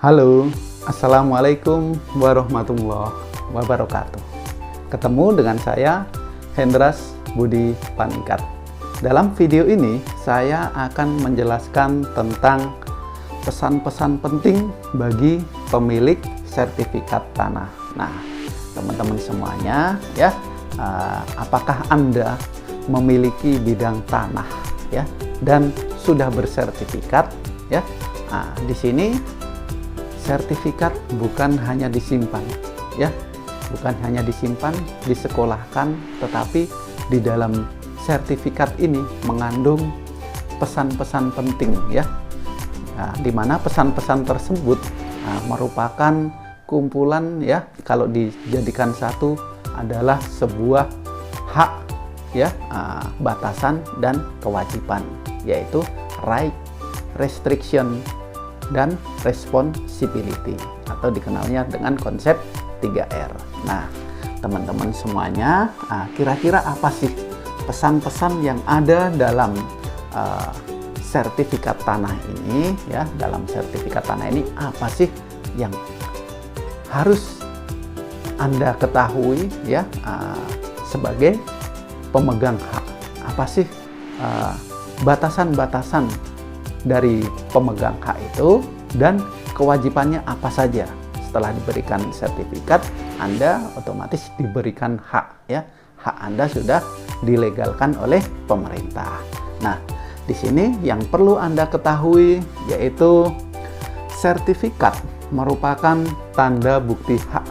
Halo, Assalamualaikum warahmatullahi wabarakatuh. Ketemu dengan saya, Hendras Budi Paningkat. Dalam video ini, saya akan menjelaskan tentang pesan-pesan penting bagi pemilik sertifikat tanah. Nah, teman-teman semuanya, ya, apakah Anda memiliki bidang tanah, ya, dan sudah bersertifikat, ya? Nah, di sini sertifikat bukan hanya disimpan, ya, bukan hanya disimpan, disekolahkan, tetapi di dalam sertifikat ini mengandung pesan-pesan penting, ya, di mana pesan-pesan tersebut merupakan kumpulan, ya, kalau dijadikan satu adalah sebuah hak, ya, batasan dan kewajiban, yaitu right, restriction, dan responsibility, atau dikenalnya dengan konsep 3R. Nah, teman-teman semuanya, kira-kira apa sih pesan-pesan yang ada dalam sertifikat tanah ini, ya? Dalam sertifikat tanah ini apa sih yang harus Anda ketahui, ya, sebagai pemegang hak? Apa sih batasan-batasan dari pemegang hak itu, dan kewajibannya apa saja? Setelah diberikan sertifikat, Anda otomatis diberikan hak, ya. Hak Anda sudah dilegalkan oleh pemerintah. Nah, di sini yang perlu Anda ketahui yaitu sertifikat merupakan tanda bukti hak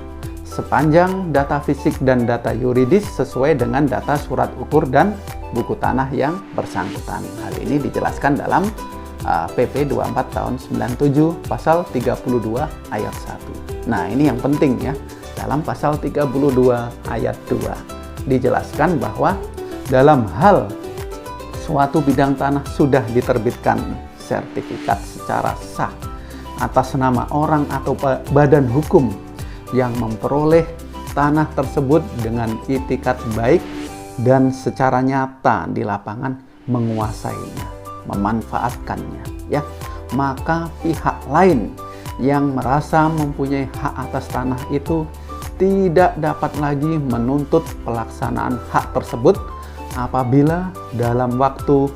sepanjang data fisik dan data yuridis sesuai dengan data surat ukur dan buku tanah yang bersangkutan. Hal ini dijelaskan dalam PP 24 tahun 97 pasal 32 ayat 1. Nah, ini yang penting, ya. Dalam pasal 32 ayat 2 dijelaskan bahwa dalam hal suatu bidang tanah sudah diterbitkan sertifikat secara sah atas nama orang atau badan hukum yang memperoleh tanah tersebut dengan itikat baik dan secara nyata di lapangan menguasainya, memanfaatkannya, ya, maka pihak lain yang merasa mempunyai hak atas tanah itu tidak dapat lagi menuntut pelaksanaan hak tersebut apabila dalam waktu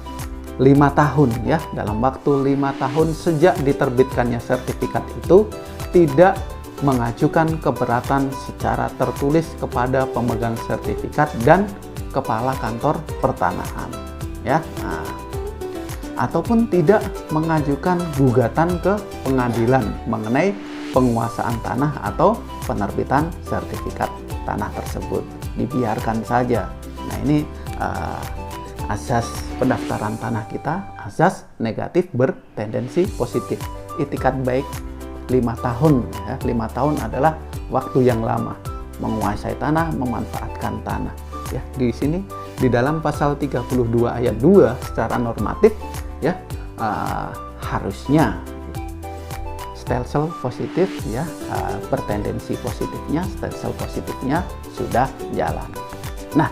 5 tahun, ya, dalam waktu 5 tahun sejak diterbitkannya sertifikat itu tidak mengajukan keberatan secara tertulis kepada pemegang sertifikat dan kepala kantor pertanahan, ya. Nah, ataupun tidak mengajukan gugatan ke pengadilan mengenai penguasaan tanah atau penerbitan sertifikat tanah tersebut. Dibiarkan saja. Nah, ini asas pendaftaran tanah kita, asas negatif bertendensi positif. Itikat baik 5 tahun, ya. 5 tahun adalah waktu yang lama menguasai tanah, memanfaatkan tanah, ya. Di sini di dalam pasal 32 ayat 2 secara normatif, ya, harusnya stelsel positif, ya, bertendensi positifnya, stelsel positifnya sudah jalan. Nah,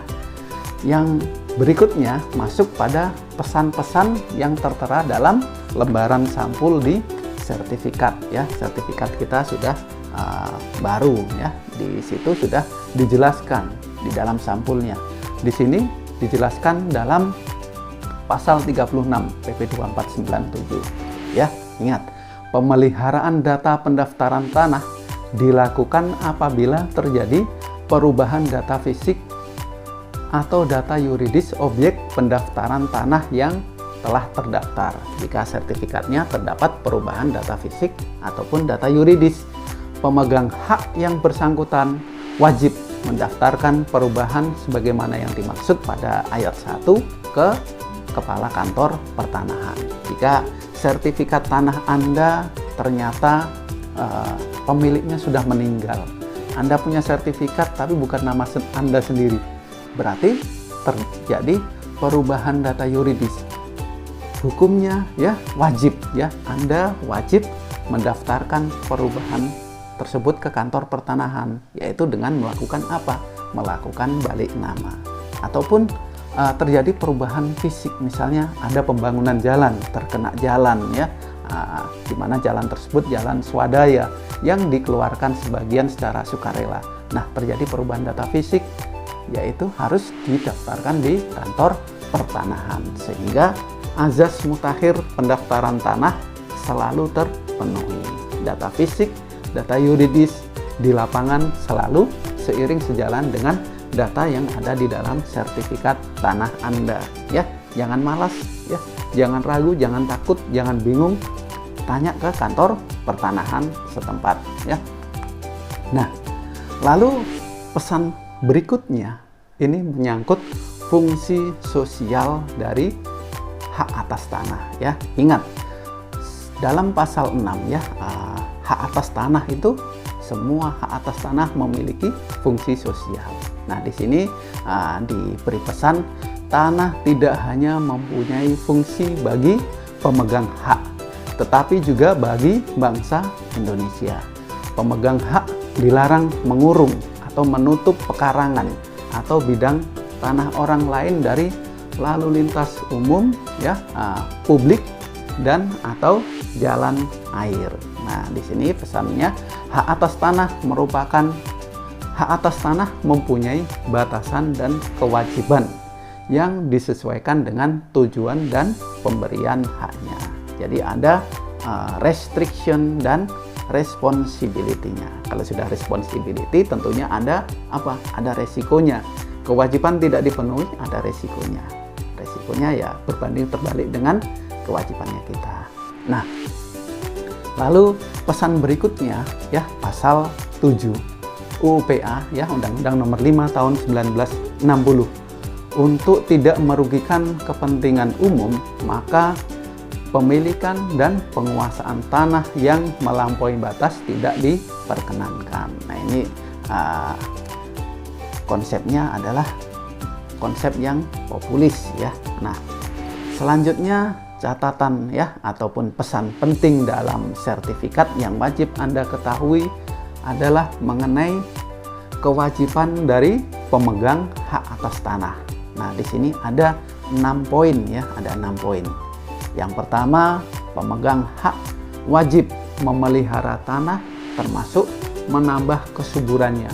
yang berikutnya masuk pada pesan-pesan yang tertera dalam lembaran sampul di sertifikat, ya. Sertifikat kita sudah baru, ya. Di situ sudah dijelaskan di dalam sampulnya. Di sini dijelaskan dalam pasal 36 PP 2497, ya. Ingat, pemeliharaan data pendaftaran tanah dilakukan apabila terjadi perubahan data fisik atau data yuridis objek pendaftaran tanah yang telah terdaftar. Jika sertifikatnya terdapat perubahan data fisik ataupun data yuridis, pemegang hak yang bersangkutan wajib mendaftarkan perubahan sebagaimana yang dimaksud pada ayat 1 ke kepala kantor pertanahan. Jika sertifikat tanah Anda ternyata pemiliknya sudah meninggal, Anda punya sertifikat tapi bukan nama Anda sendiri, berarti terjadi perubahan data yuridis. Hukumnya, ya, wajib, ya, Anda wajib mendaftarkan perubahan tersebut ke kantor pertanahan, yaitu dengan melakukan apa? Melakukan balik nama. Ataupun terjadi perubahan fisik, misalnya ada pembangunan jalan, terkena jalan ya, di mana jalan tersebut jalan swadaya yang dikeluarkan sebagian secara sukarela. Nah, terjadi perubahan data fisik, yaitu harus didaftarkan di kantor pertanahan, sehingga azas mutakhir pendaftaran tanah selalu terpenuhi. Data fisik, data yuridis di lapangan selalu seiring sejalan dengan data yang ada di dalam sertifikat tanah Anda ya. Jangan malas ya, jangan ragu, jangan takut, jangan bingung, tanya ke kantor pertanahan setempat ya. Nah, lalu pesan berikutnya ini menyangkut fungsi sosial dari hak atas tanah ya. Ingat, dalam pasal 6 ya, hak atas tanah itu semua hak atas tanah memiliki fungsi sosial. Nah, di sini diberi pesan tanah tidak hanya mempunyai fungsi bagi pemegang hak, tetapi juga bagi bangsa Indonesia. Pemegang hak dilarang mengurung atau menutup pekarangan atau bidang tanah orang lain dari lalu lintas umum ya, publik dan atau jalan air. Nah, di sini pesannya hak atas tanah merupakan hak atas tanah mempunyai batasan dan kewajiban yang disesuaikan dengan tujuan dan pemberian haknya. Jadi ada restriction dan responsibility-nya. Kalau sudah responsibility tentunya ada apa? Ada resikonya. Kewajiban tidak dipenuhi, ada resikonya. Resikonya ya berbanding terbalik dengan kewajibannya kita. Nah, lalu pesan berikutnya ya, pasal 7 UUPA ya, Undang-Undang Nomor 5 Tahun 1960. Untuk tidak merugikan kepentingan umum, maka pemilikan dan penguasaan tanah yang melampaui batas tidak diperkenankan. Nah, ini konsepnya adalah konsep yang populis ya. Nah, selanjutnya catatan ya ataupun pesan penting dalam sertifikat yang wajib Anda ketahui adalah mengenai kewajiban dari pemegang hak atas tanah. Nah, di sini ada 6 poin ya, ada 6 poin. Yang pertama, pemegang hak wajib memelihara tanah termasuk menambah kesuburannya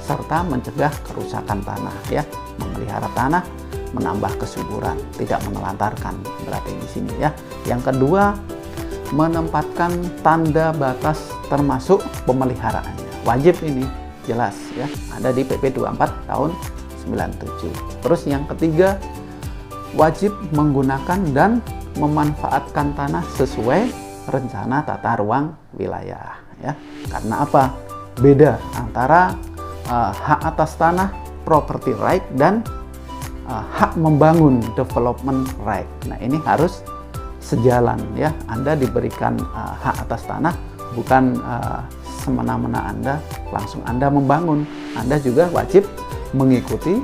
serta mencegah kerusakan tanah ya. Memelihara tanah, menambah kesuburan, tidak menelantarkan berarti di sini ya. Yang kedua, menempatkan tanda batas termasuk pemeliharaannya. Wajib ini jelas ya, ada di PP 24 tahun 97. Terus yang ketiga, wajib menggunakan dan memanfaatkan tanah sesuai rencana tata ruang wilayah ya. Karena apa? Beda antara hak atas tanah property right dan hak membangun development right. Nah, ini harus sejalan ya. Anda diberikan hak atas tanah bukan semena-mena Anda langsung Anda membangun. Anda juga wajib mengikuti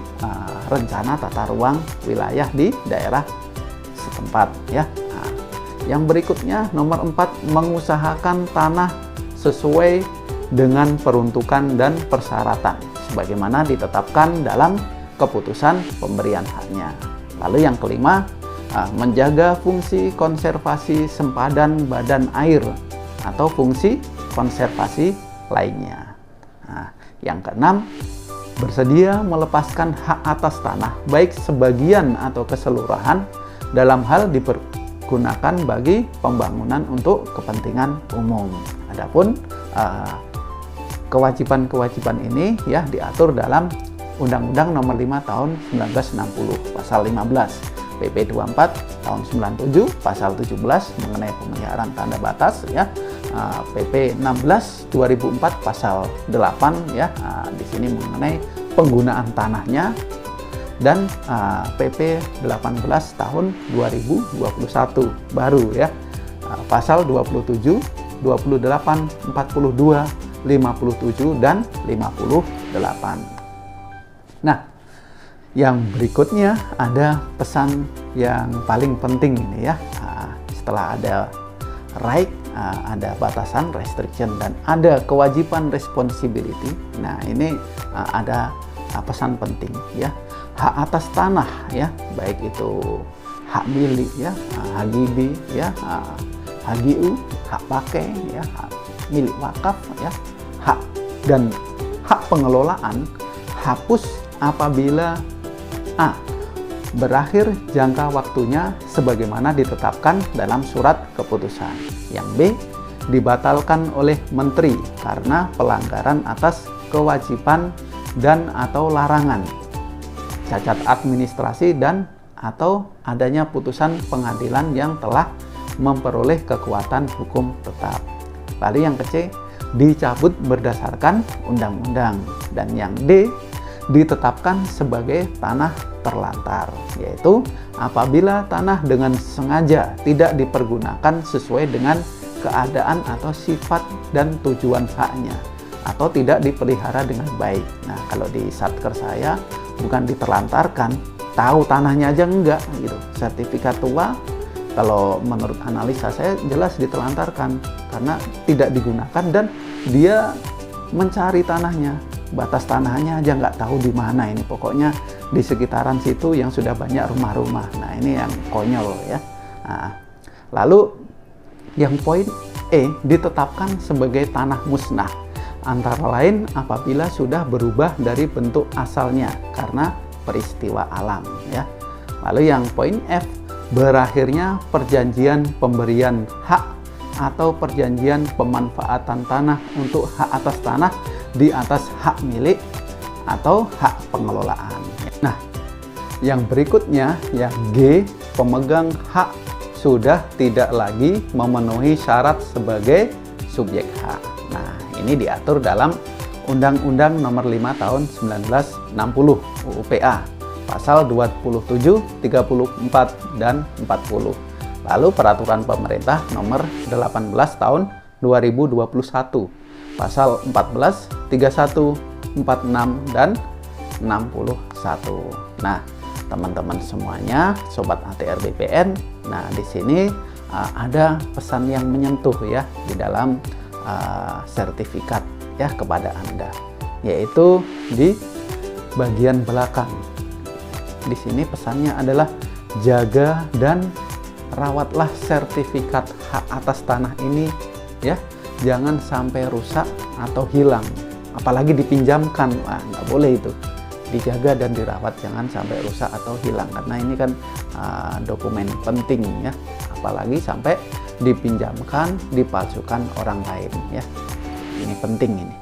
rencana tata ruang wilayah di daerah setempat ya. Nah, yang berikutnya nomor 4, mengusahakan tanah sesuai dengan peruntukan dan persyaratan sebagaimana ditetapkan dalam keputusan pemberian haknya. Lalu yang kelima, menjaga fungsi konservasi sempadan badan air atau fungsi konservasi lainnya. Nah, yang keenam, bersedia melepaskan hak atas tanah baik sebagian atau keseluruhan dalam hal dipergunakan bagi pembangunan untuk kepentingan umum. Adapun kewajiban-kewajiban ini ya diatur dalam Undang-Undang Nomor 5 Tahun 1960 Pasal 15, PP 24 Tahun 97 Pasal 17 mengenai pemeliharaan tanda batas ya, PP 16 2004 Pasal 8 ya, di sini mengenai penggunaan tanahnya, dan PP 18 Tahun 2021 baru ya, Pasal 27, 28, 42, 57 dan 58. Nah, yang berikutnya ada pesan yang paling penting ini ya. Setelah ada right, ada batasan restriction, dan ada kewajiban responsibility. Nah, ini ada pesan penting ya. Hak atas tanah ya, baik itu hak milik ya, HGB ya, HGU, hak pakai ya, hak milik wakaf ya, hak dan hak pengelolaan hapus apabila A. berakhir jangka waktunya sebagaimana ditetapkan dalam surat keputusan. Yang B. dibatalkan oleh menteri karena pelanggaran atas kewajiban dan atau larangan, cacat administrasi, dan atau adanya putusan pengadilan yang telah memperoleh kekuatan hukum tetap. Lalu yang C. dicabut berdasarkan undang-undang. Dan yang D. ditetapkan sebagai tanah terlantar, yaitu apabila tanah dengan sengaja tidak dipergunakan sesuai dengan keadaan atau sifat dan tujuan haknya, atau tidak dipelihara dengan baik. Nah, kalau di Satker saya bukan diterlantarkan, tahu tanahnya aja enggak gitu. Sertifikat tua kalau menurut analisa saya jelas ditelantarkan karena tidak digunakan dan dia mencari tanahnya. Batas tanahnya aja nggak tahu di mana ini, pokoknya di sekitaran situ yang sudah banyak rumah-rumah. Nah, ini yang konyol ya. Nah, lalu yang poin E, ditetapkan sebagai tanah musnah, antara lain apabila sudah berubah dari bentuk asalnya karena peristiwa alam ya. Lalu yang poin F, berakhirnya perjanjian pemberian hak atau perjanjian pemanfaatan tanah untuk hak atas tanah di atas hak milik atau hak pengelolaan. Nah, yang berikutnya yang G, pemegang hak sudah tidak lagi memenuhi syarat sebagai subjek hak. Nah, ini diatur dalam Undang-Undang Nomor 5 Tahun 1960 UU PA pasal 27, 34 dan 40. Lalu Peraturan Pemerintah Nomor 18 Tahun 2021 pasal 14, 31, 46 dan 61. Nah, teman-teman semuanya, sobat ATR BPN, nah di sini ada pesan yang menyentuh ya di dalam sertifikat ya kepada Anda, yaitu di bagian belakang. Di sini pesannya adalah jaga dan rawatlah sertifikat hak atas tanah ini ya, jangan sampai rusak atau hilang, apalagi dipinjamkan. Wah, nggak boleh itu, dijaga dan dirawat, jangan sampai rusak atau hilang, karena ini kan dokumen penting ya, apalagi sampai dipinjamkan, dipalsukan orang lain ya. Ini penting ini.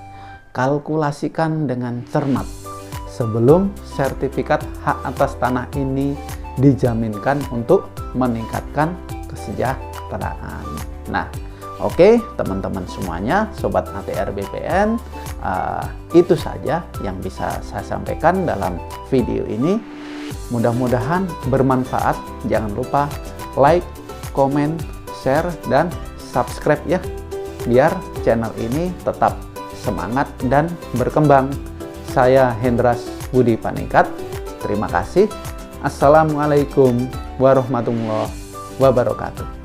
Kalkulasikan dengan cermat sebelum sertifikat hak atas tanah ini dijaminkan untuk meningkatkan kesejahteraan. Nah, oke, teman-teman semuanya, sobat ATR BPN, itu saja yang bisa saya sampaikan dalam video ini. Mudah-mudahan bermanfaat. Jangan lupa like, komen, share, dan subscribe ya, biar channel ini tetap semangat dan berkembang. Saya Hendras Budi Panikat. Terima kasih. Assalamualaikum warahmatullahi wabarakatuh.